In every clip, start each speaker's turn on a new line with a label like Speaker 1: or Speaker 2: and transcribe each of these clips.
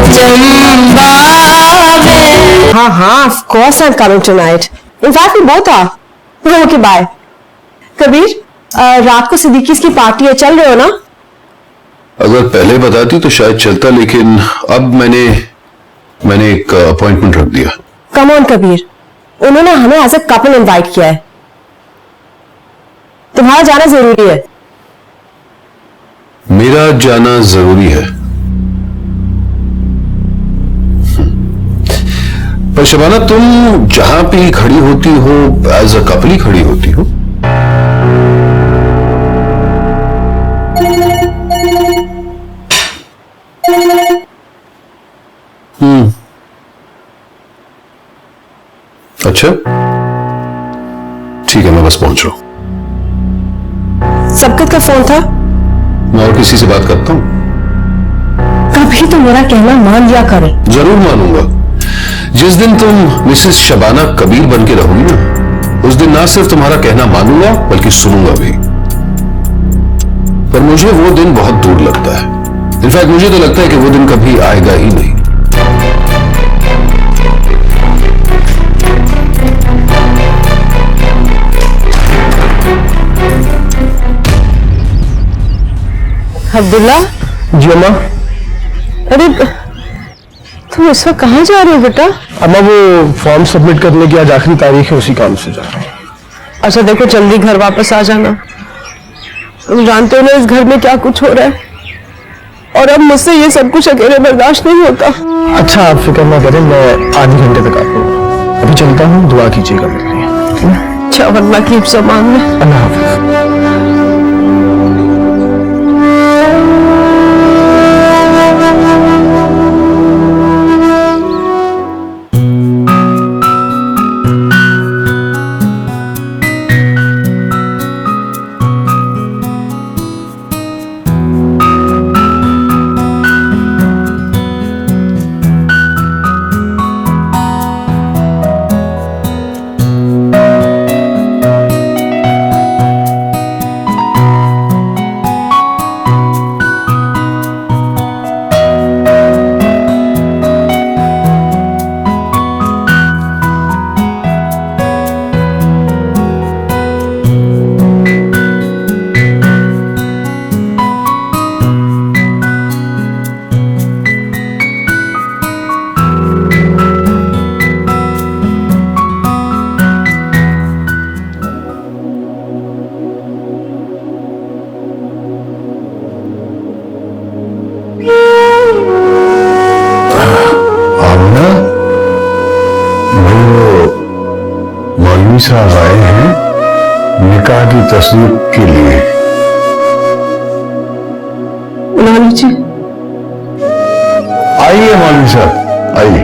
Speaker 1: चंबा में।
Speaker 2: हाँ हाँ, of course I'm coming tonight. In fact we both are. Okay, bye. Kabir, रात को सिद्दीकीज़ की पार्टी है, चल रहे हो ना?
Speaker 3: अगर पहले बताती तो शायद चलता, लेकिन अब मैंने एक अपॉइंटमेंट रख दिया।
Speaker 2: Come on कबीर, उन्होंने हमें एज अ कपल इनवाइट किया है, तुम्हारा जाना जरूरी है।
Speaker 3: मेरा जाना जरूरी है, पर शबाना तुम जहां पे खड़ी होती हो एज अ कपल ही खड़ी होती हो। अच्छा ठीक है, मैं बस पहुंच रहा हूं।
Speaker 2: सबकत का फोन था?
Speaker 3: मैं और किसी से बात करता हूं?
Speaker 2: कभी तो मेरा कहना मान लिया करे।
Speaker 3: जरूर मानूंगा। जिस दिन तुम मिसेस शबाना कबीर बन के रहोगी ना, उस दिन ना सिर्फ तुम्हारा कहना मानूंगा बल्कि सुनूंगा भी। पर मुझे वो दिन बहुत दूर लगता है। इनफैक्ट मुझे तो लगता है कि वो दिन कभी आएगा ही नहीं।
Speaker 2: अब्दुल्ला
Speaker 4: जी अम्मा।
Speaker 2: अरे तुम इस वक्त कहाँ जा रहे हो बेटा?
Speaker 4: अम्मा वो फॉर्म सबमिट करने की आज आखिरी तारीख है, उसी काम से जा रहा हूँ।
Speaker 2: अच्छा देखो, जल्दी घर वापस आ जाना। तुम जानते हो ना इस घर में क्या कुछ हो रहा है, और अब मुझसे ये सब कुछ अकेले बर्दाश्त नहीं होता।
Speaker 4: अच्छा आप फिक्र ना करें, मैं आधे घंटे तक आपको अभी चलता हूँ, दुआ कीजिएगा मेरे लिए।
Speaker 2: अच्छा, अल्लाह की हिफ्ज़ अमान में।
Speaker 4: अल्लाह हाफ़िज़।
Speaker 3: मौलवी साहब आए हैं निकाह की तस्दीक के लिए।
Speaker 2: बुला लीजिए।
Speaker 3: आइए मौलवी साहब, आइए।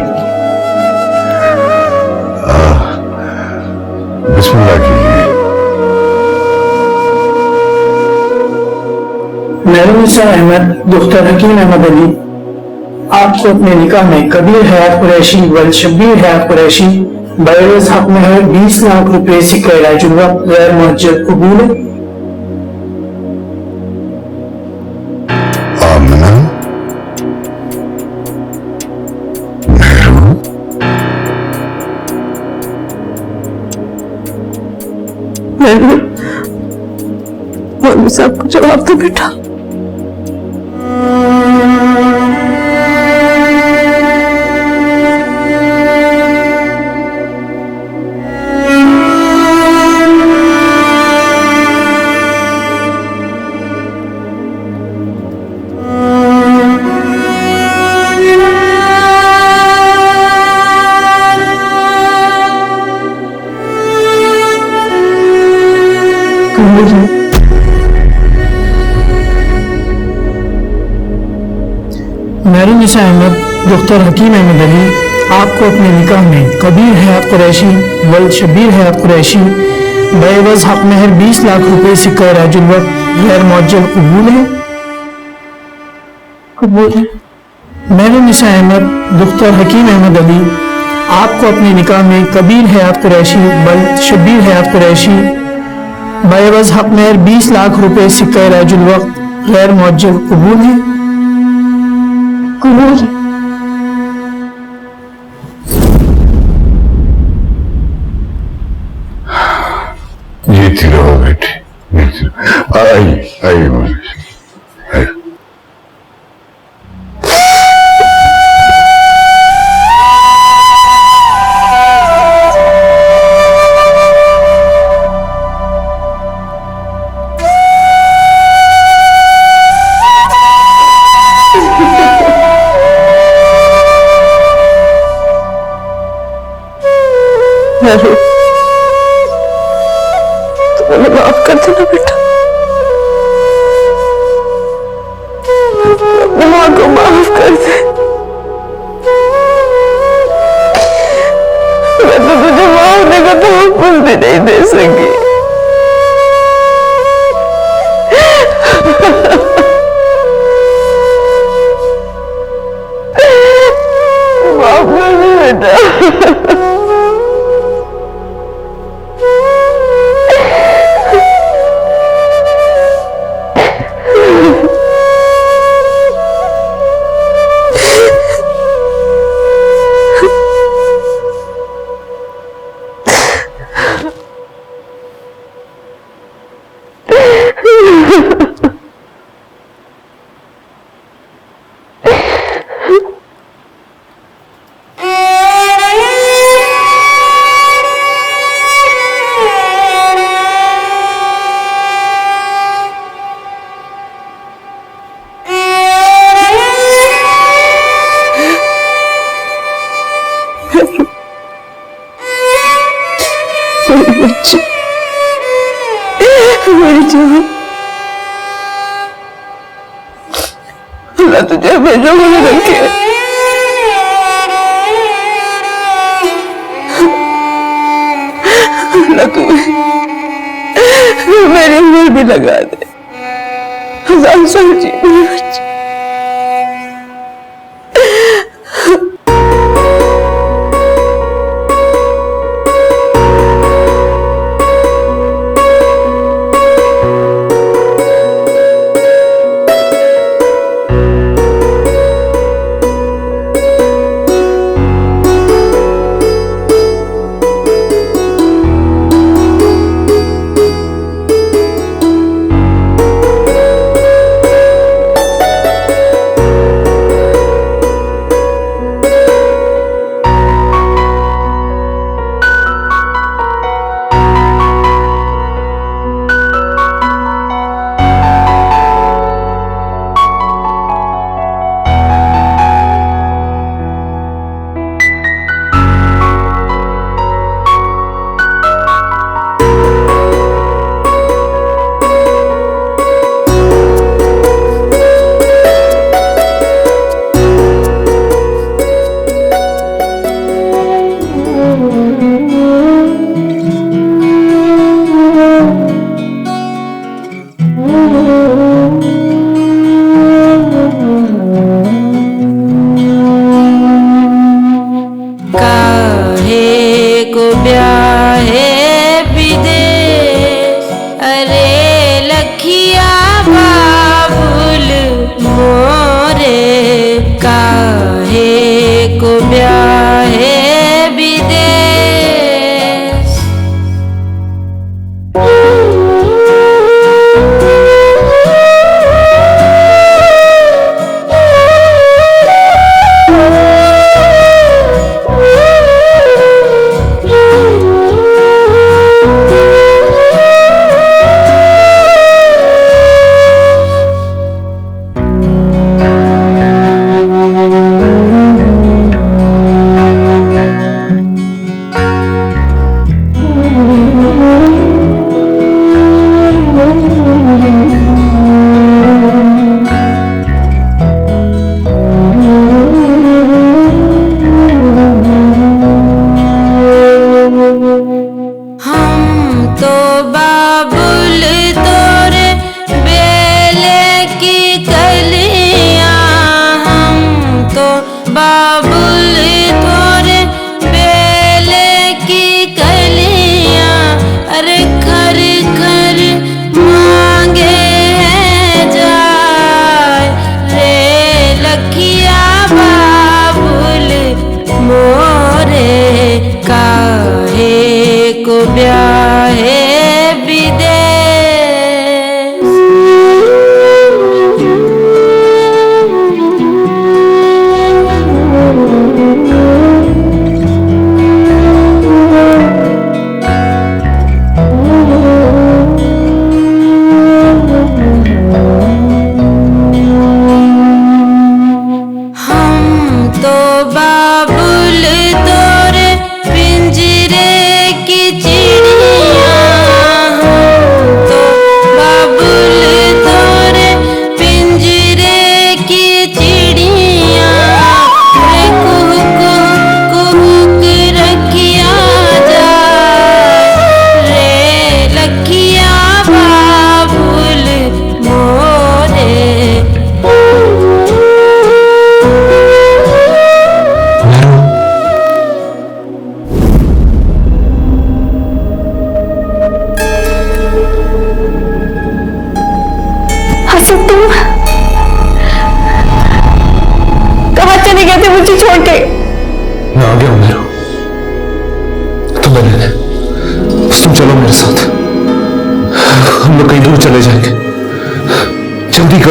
Speaker 3: बिस्मिल्लाह कीजिए।
Speaker 5: मेहरुनिसा अहमद दुख्तर हकीम अहमद अली आपको अपने निकाह में कबीर हयात कुरैशी वल शब्बीर हयात कुरैशी बरस हक में है 20 लाख रुपए सिक्का राजुल्ला गैर मुअज्जल कबूल है।
Speaker 3: आमना मेहरू
Speaker 2: मौलवी साहब को जवाब दो बेटा।
Speaker 5: मेहरुनिसा अहमद दुख्तर हकीम अहमद अली आपको अपने निकाह में कबीर हयात कुरैशी वल शब्बीर हयात कुरैशी बेवज हक महर 20 लाख रुपए सिक्का राजुल्ला गैर मुअज्जल कबूल है। कबूल है। मेहरुनिसा अहमद दुख्तर हकीम अहमद अली आपको अपने निकाह में कबीर हयात कुरैशी वल शब्बीर हयात कुरैशी बेवज हक महर 20 लाख रुपए सिक्का राजुल्ला गैर मुअज्जल कबूल है।
Speaker 2: मेहरू, तो मुझे माफ कर देना बेटा, अपनी माँ को माफ कर दे। मैं तो तुझे मारने का तहफ़्फ़ुज़ भी नहीं दे सकी। माफ कर दे बेटा। मेरी जान, अल्लाह तुझे हमेशा मुझे रखे। अल्लाह तुम्हें मेरी उम्र भी लगा दे, 1000 साल जी मेरे बच्चे।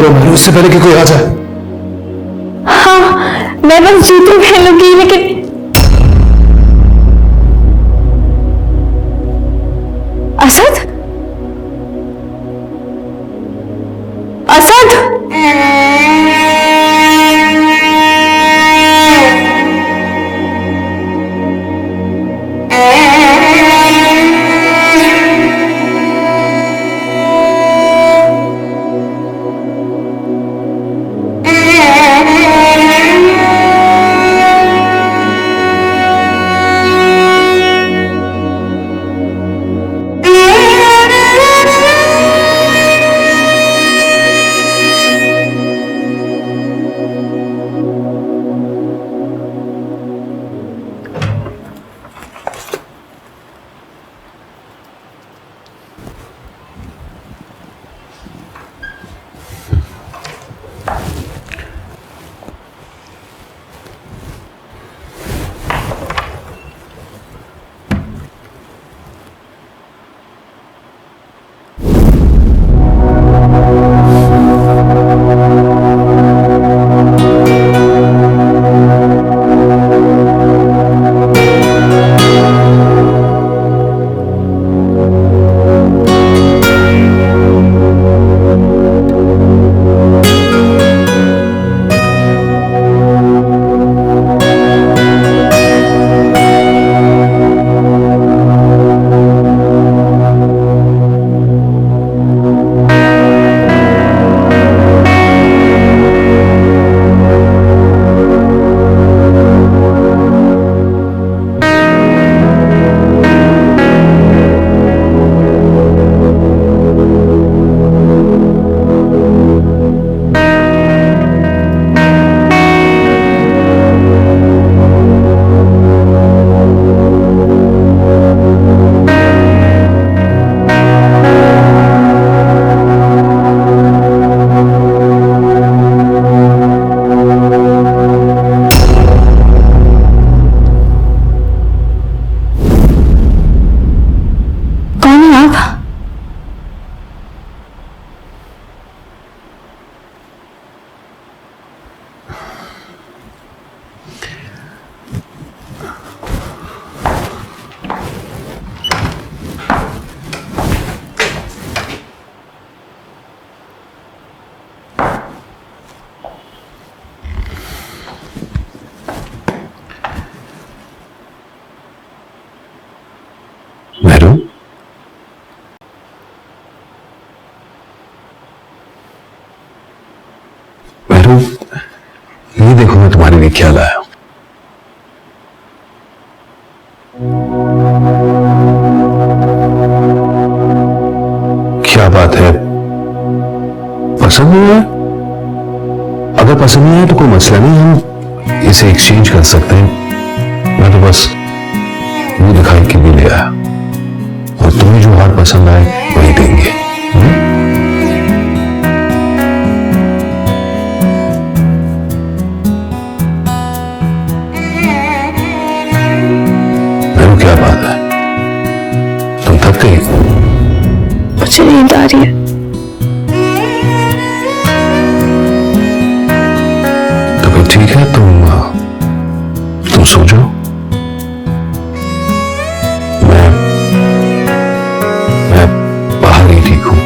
Speaker 3: करो मेहरू, इससे पहले कि कोई आ जाए।
Speaker 1: हाँ, मैं बस जूते पहनूंगी, लेकिन असद, असद,
Speaker 3: मेहरू, मेहरू, ये देखो मैं तुम्हारे लिए क्या लाया हूं। क्या बात है, पसंद नहीं है? अगर पसंद नहीं है तो कोई मसला नहीं, हम इसे एक्सचेंज कर सकते हैं। मैं तो बस वो दिखाई के लिए ले आया, और तुम्हें जो हार पसंद आए वही देंगे। मेरू, क्या बात है, तुम थक गई?
Speaker 2: मुझे नींद आ रही है।
Speaker 3: तो फिर ठीक है, तुम सो जाओ। मैं बाहर ही ठीक हूं।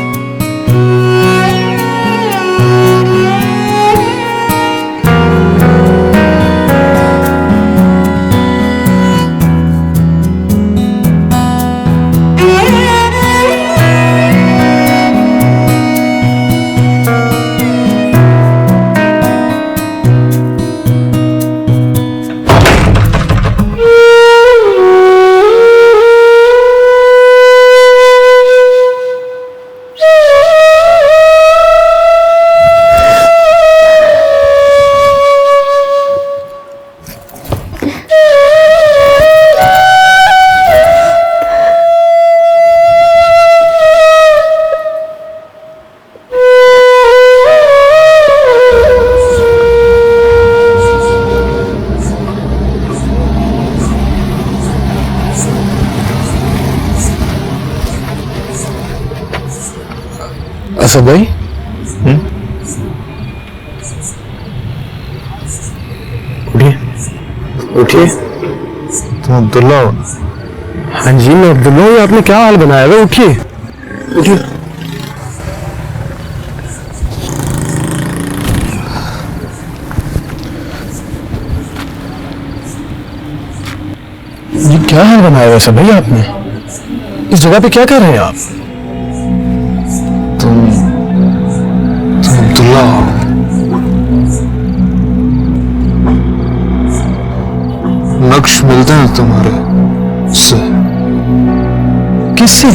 Speaker 4: असद भाई, उठिए उठिए।
Speaker 3: तुम अब्दुल्ला हो?
Speaker 4: हाँ जी मैं अब्दुल्ला हूँ। आपने क्या हाल बनाया हुआ? उठिए उठिए। ये क्या हाल बनाया हुआ सब भाई आपने? इस जगह पे क्या कर रहे हैं आप?
Speaker 3: तुम अब्दुल्ला हो? नक्श मिलते हैं तुम्हारे से।
Speaker 4: किससे?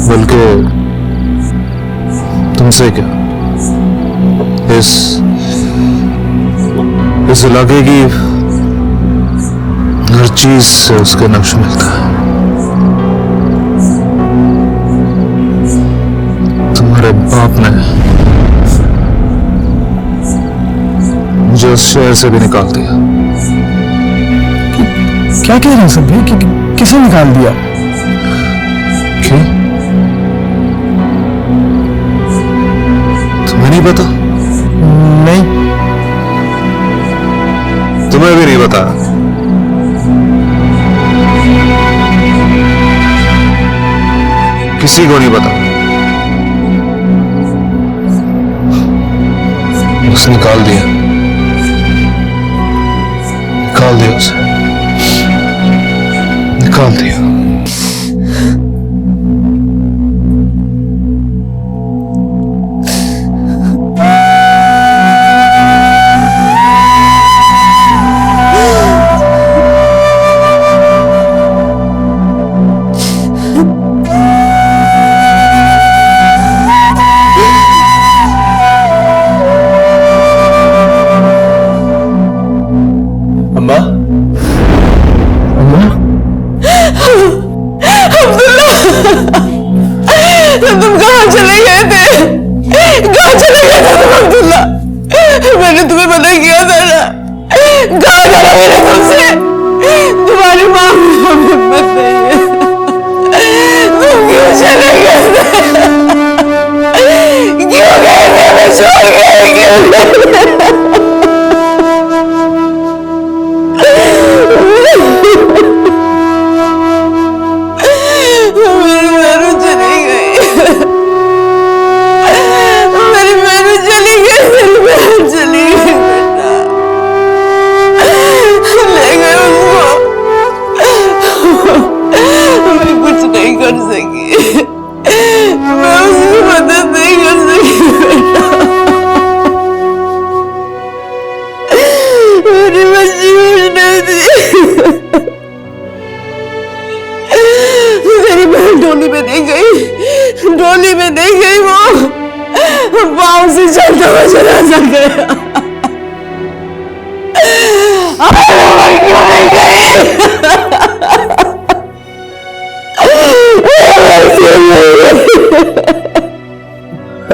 Speaker 3: बल्कि तुमसे क्या, इस इलाके की हर चीज से उसके नक्श मिलता है। तुम्हारे बाप ने मुझे उस शहर से भी निकाल दिया।
Speaker 4: क्या कह रहे हैं सब भाई? किसे निकाल दिया?
Speaker 3: क्यों, तुम्हें नहीं पता?
Speaker 4: नहीं।
Speaker 3: तुम्हें भी नहीं पता? किसी को नहीं पता? उसे निकाल दिया, निकाल दिया उसे, निकाल दिया।
Speaker 4: अम्मा, अम्मा,
Speaker 2: तुम कहाँ चले गए थे? कहाँ चले गए थे तुम अब्दुल्ला? मैंने तुम्हें मना किया था ना। कहाँ जाना मैंने तुमसे? तुम्हारी माँ हिम्मत नहीं है। तुम क्यों चले गए थे? क्यों गए थे? हमें छोड़ गए क्यों? डोली में नहीं गई, डोली में नहीं गई, वो पाँव से चलता हुआ जनाजा गया। क्यों नहीं गई?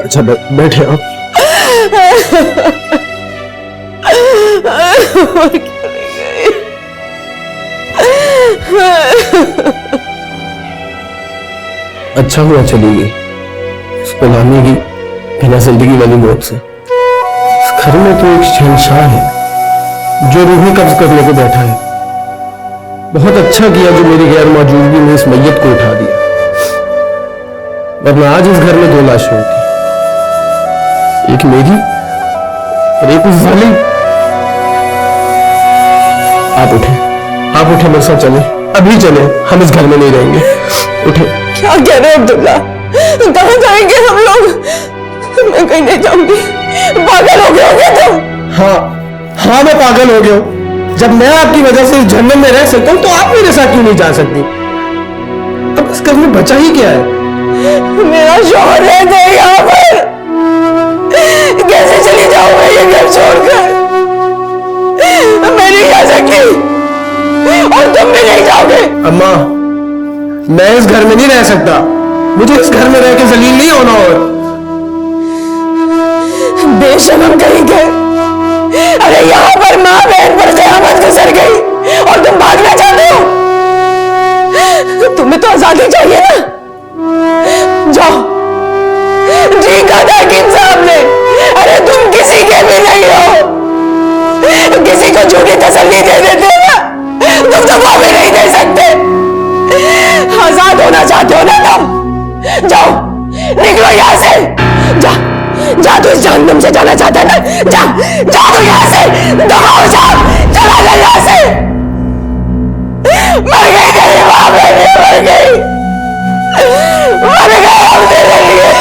Speaker 4: अच्छा बैठे आप।
Speaker 2: क्यों नहीं गई?
Speaker 4: अच्छा हुआ चली गई, उसको लाने की बिना जिंदगी वाली मौत से। इस घर में तो एक शहंशाह है जो रूहें कब्ज करने को बैठा है। बहुत अच्छा किया जो मेरी गैर मौजूदगी में इस मैयत को उठा दिया, वरना आज इस घर में 2 लाशें होती, एक मेरी और एक उस जालिम। आप उठे मेरे साथ चले, अभी चले, हम इस घर में नहीं रहेंगे। उठे।
Speaker 2: क्या कह रहे हो अब्दुल्ला? कहाँ जाएंगे हम लोग? मैं कहीं नहीं जाऊंगी। पागल हो गए होगे तुम?
Speaker 4: हाँ मैं पागल हो गया हूं। जब मैं आपकी वजह से इस जन्नत में रह सकता हूं तो आप मेरे साथ क्यों नहीं जा सकती? अब इस घर में बचा ही क्या है?
Speaker 2: मेरा शौहर रहता है यहाँ पर, कैसे चली जाऊं मैं ये घर छोड़कर? मैं नहीं जा सकती और तुम भी नहीं जाओगे।
Speaker 4: अम्मा, मैं इस घर में नहीं रह सकता, मुझे इस घर में रह के जलील नहीं होना। और
Speaker 2: बेशरम कहीं गए। अरे यहाँ पर माँ बहन पर कयामत गुजर गई और तुम भागना चाहते हो? तुम्हें तो आजादी चाहिए ना? जाओ, ठीक कहा था हकीम साहब ने। अरे तुम किसी तसल्ली दे देते ना, तुम तो वो भी नहीं दे सकते। आजाद होना चाहते हो ना तुम? जाओ, निकलो यहाँ से। जा जा, तू इस जहन्नुम से जाना चाहता है ना? जा जा तू यहाँ से, दफा हो जा, चला जा यहाँ से। मर गई तेरी माँ, बेटी मर गई, मर गए हम तेरे लिए।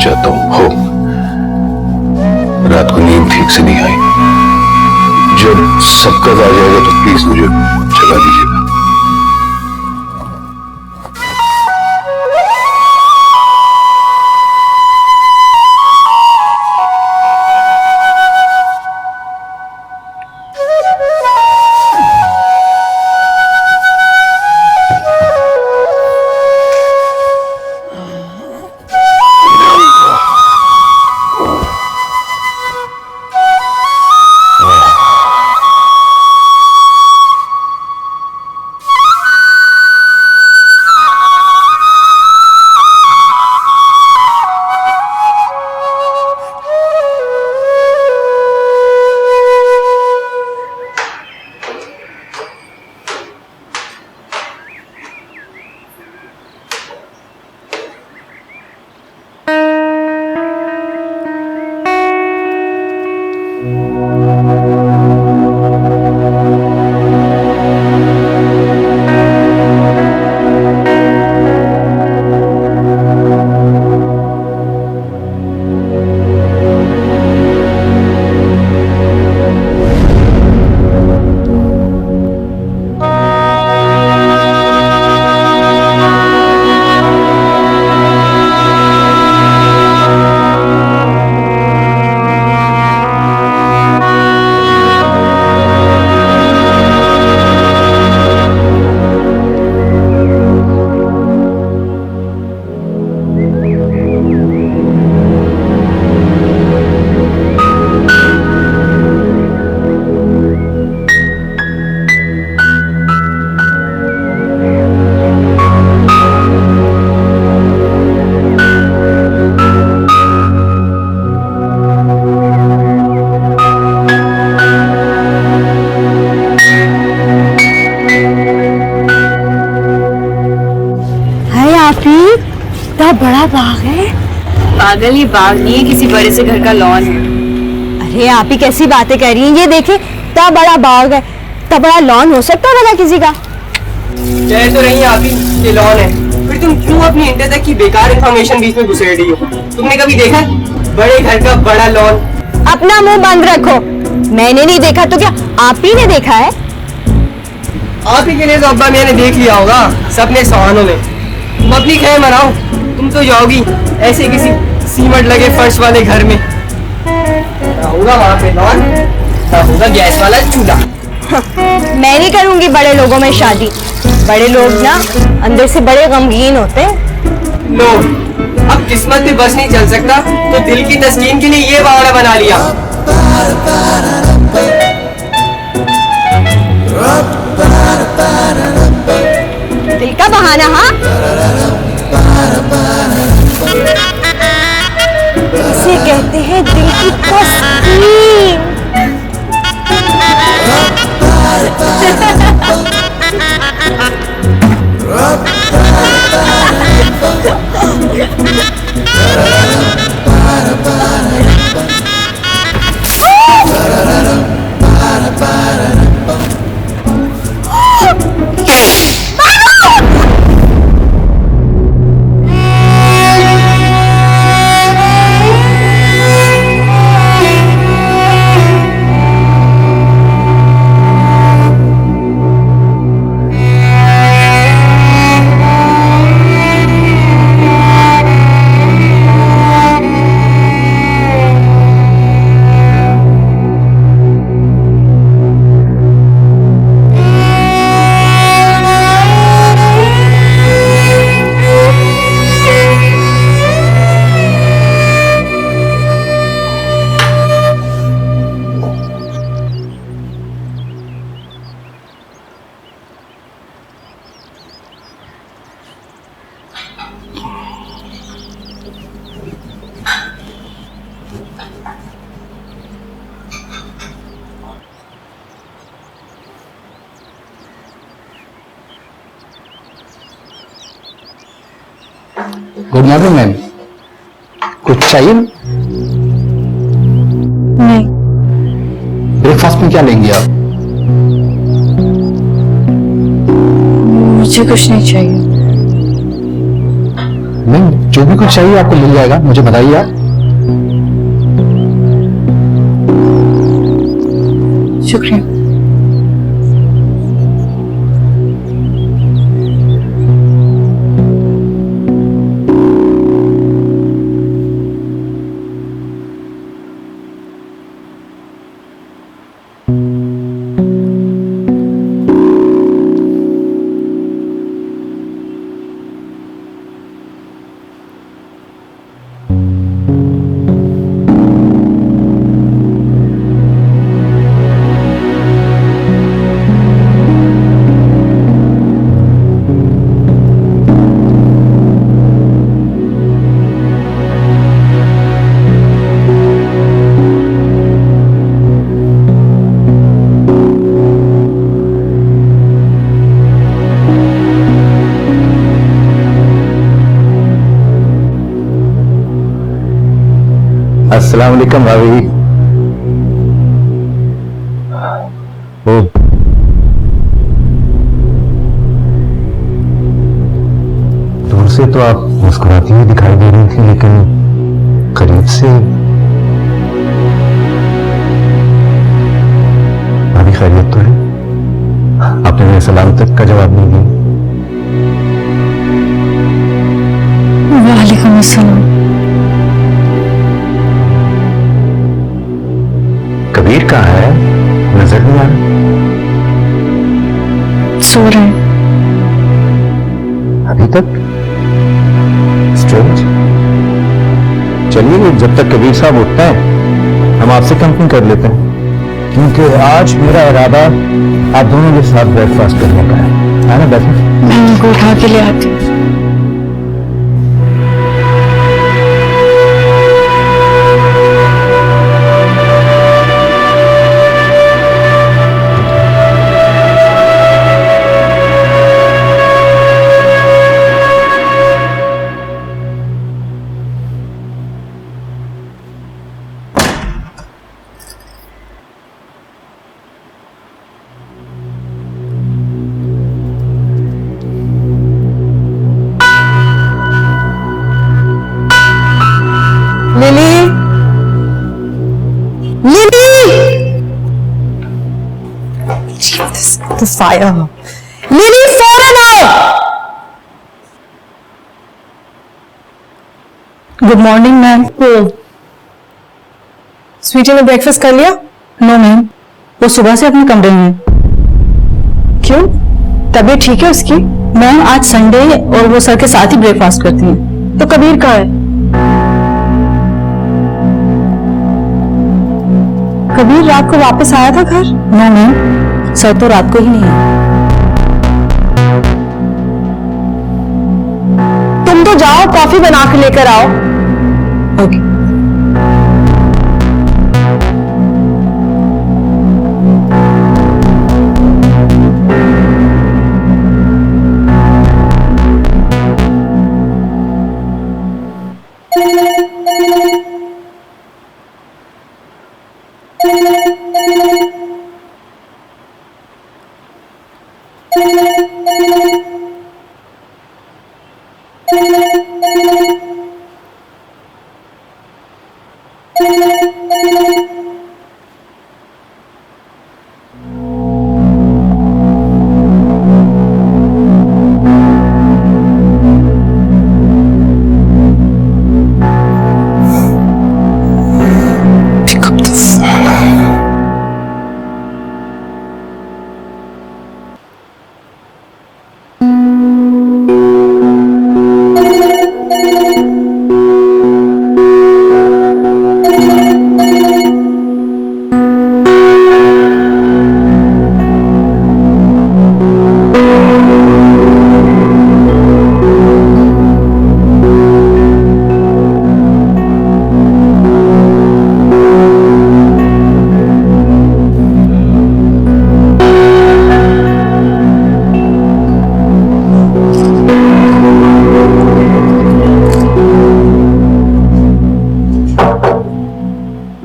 Speaker 3: चाहता हूं। हो रात को नींद ठीक से नहीं आई, जब सबका आ जाएगा तो प्लीज मुझे जगा दीजिएगा।
Speaker 1: बड़ा बाग है।
Speaker 6: पागल, ये बाग नहीं है, किसी बड़े से घर का लॉन है।
Speaker 1: अरे आप ही कैसी बातें कर रही हैं? ये देखिए, इतना बड़ा बाग है, इतना बड़ा लॉन हो सकता है भला किसी का?
Speaker 4: कह तो रही आप ही ये लॉन है, फिर तुम क्यों अपनी इंटर तक की बेकार इंफॉर्मेशन बीच में घुसेड़ रही हो? तुमने कभी देखा बड़े घर का बड़ा लॉन?
Speaker 1: अपना मुंह बंद रखो। मैंने नहीं देखा तो क्या आप ही ने देखा है?
Speaker 4: आप ही के लिए तो अब्बा मैंने देख लिया होगा सपने सवानों में। तुम अपनी खैर मनाओ, तुम तो जाओगी ऐसे किसी सीमेंट लगे फर्श वाले घर में। होगा वहां पे लॉन,
Speaker 7: बड़ा होगा गैस वाला चूल्हा।
Speaker 1: मैं नहीं करूंगी बड़े लोगों में शादी। बड़े लोग ना अंदर से बड़े गमगीन होते हैं।
Speaker 7: लो, अब किस्मत पे बस नहीं चल सकता तो दिल की तस्कीन के लिए ये बावड़ा बना लिया।
Speaker 1: दिल का बहाना, हाँ? इसे कहते हैं दिल की तस्कीन।
Speaker 4: गुड मॉर्निंग मैम, कुछ चाहिए?
Speaker 1: नहीं।
Speaker 4: ब्रेकफास्ट में क्या लेंगे आप?
Speaker 1: मुझे कुछ नहीं चाहिए।
Speaker 4: मैम जो भी कुछ चाहिए आपको मिल जाएगा, मुझे बताइए आप।
Speaker 1: शुक्रिया।
Speaker 3: अस्सलाम वालेकुम भाभी। ओ, दूर से तो आप मुस्कुराती हुई दिखाई दे रही थी, लेकिन करीब से भाभी खैरियत तो है? आपने मेरे सलाम तक का जवाब नहीं दिया।
Speaker 1: वालेकुम अस्सलाम।
Speaker 3: कबीर कहाँ है? नजर नहीं आ रहा।
Speaker 1: सो रहे हैं।
Speaker 3: अभी तक? स्ट्रेंज। चलिए जब तक कबीर साहब उठते हैं हम आपसे कंपनी कर लेते हैं, क्योंकि आज मेरा इरादा आप दोनों के साथ ब्रेकफास्ट करने का है ना? बैठे।
Speaker 1: मैं उनको उठा के ले आती हूँ। Lily, lily, the fire. Lily फौरन आओ। Good morning ma'am. स्वीटी ने ब्रेकफास्ट कर लिया? No ma'am. वो सुबह से अपने कमरे में। क्यों, तबीयत ठीक है उसकी? मैम आज संडे है और वो सर के साथ ही ब्रेकफास्ट करती हैं। तो कबीर कहाँ है? कबीर रात को वापस आया था घर? नहीं, सर तो रात को ही नहीं है। तुम तो जाओ, कॉफी बना के लेकर आओ। ओके।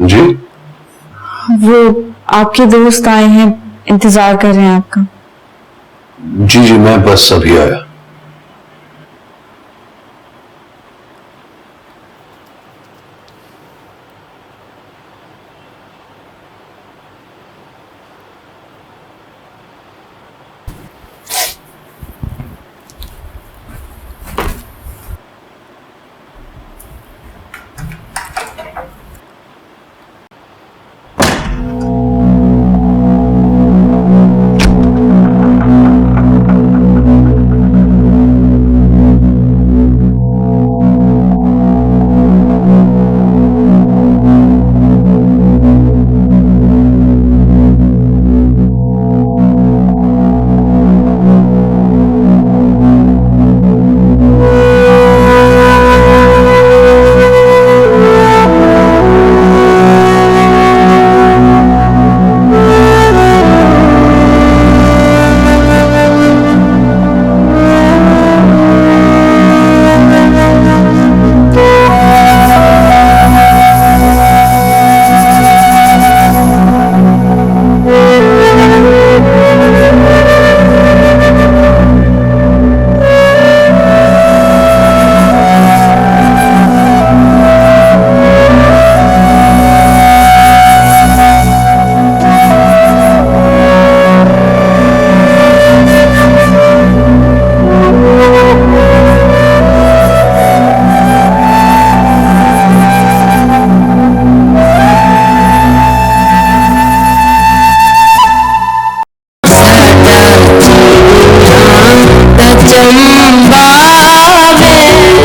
Speaker 3: जी
Speaker 6: वो आपके दोस्त आए हैं, इंतजार कर रहे हैं आपका।
Speaker 3: जी जी, मैं बस अभी आया।